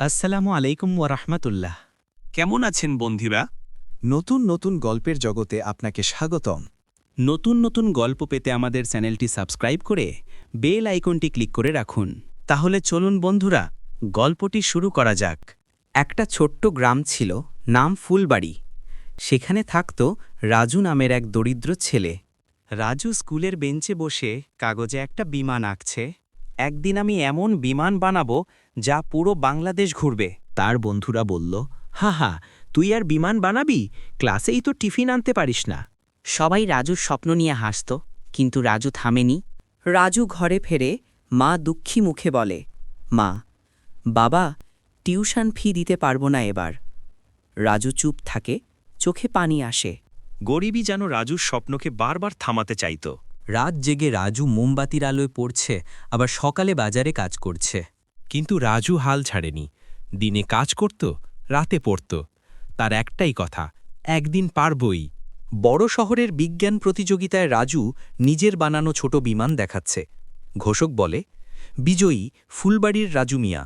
আসসালামু আলাইকুম ওয়া রাহমাতুল্লাহ। কেমন আছেন বন্ধুরা? নতুন নতুন গল্পের জগতে আপনাকে স্বাগতম। নতুন নতুন গল্প পেতে আমাদের চ্যানেলটি সাবস্ক্রাইব করে বেল আইকনটি ক্লিক করে রাখুন। তাহলে চলুন বন্ধুরা, গল্পটি শুরু করা যাক। একটা ছোট্ট গ্রাম ছিল, নাম ফুলবাড়ি। সেখানে থাকত রাজু নামের এক দরিদ্র ছেলে। রাজু স্কুলের বেঞ্চে বসে কাগজে একটা বিমান আঁকছে। একদিন আমি এমন বিমান বানাবো যা পুরো বাংলাদেশ ঘুরবে। তার বন্ধুরা বলল, হা হা, তুই আর বিমান বানাবি? ক্লাসেই তো টিফিন আনতে পারিস না। সবাই রাজুর স্বপ্ন নিয়ে হাসত, কিন্তু রাজু থামেনি। রাজু ঘরে ফেরে মা দুঃখী মুখে বলে, মা, বাবা, টিউশন ফি দিতে পারবো না এবার। রাজু চুপ থাকে, চোখে পানি আসে। গরিবই যেন রাজুর স্বপ্নকে বারবার থামাতে চাইত। রাত জেগে রাজু মোমবাতির আলোয় পড়ছে, আবার সকালে বাজারে কাজ করছে। কিন্তু রাজু হাল ছাড়েনি। দিনে কাজ করত, রাতে পড়ত। তার একটাই কথা, একদিন পারবই। বড় শহরের বিজ্ঞান প্রতিযোগিতায় রাজু নিজের বানানো ছোট বিমান দেখাচ্ছে। ঘোষক বলে, বিজয়ী ফুলবাড়ির রাজু মিয়া।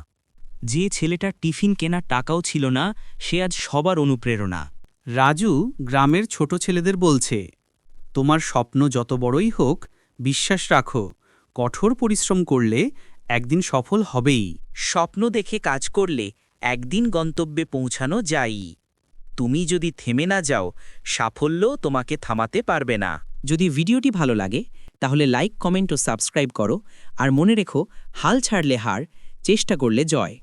যে ছেলেটার টিফিন কেনার টাকাও ছিল না, সে আজ সবার অনুপ্রেরণা। রাজু গ্রামের ছোট ছেলেদের বলছে, তোমার স্বপ্ন যত বড়ই হোক, বিশ্বাস রাখো, কঠোর পরিশ্রম করলে একদিন সফল হবেই। স্বপ্ন দেখে কাজ করলে একদিন গন্তব্যে পৌঁছানো যায়ই। তুমি যদি থেমে না যাও, সাফল্য তোমাকে থামাতে পারবে না। যদি ভিডিওটি ভালো লাগে তাহলে লাইক, কমেন্ট ও সাবস্ক্রাইব করো। আর মনে রেখো, হাল ছাড়লে হার, চেষ্টা করলে জয়।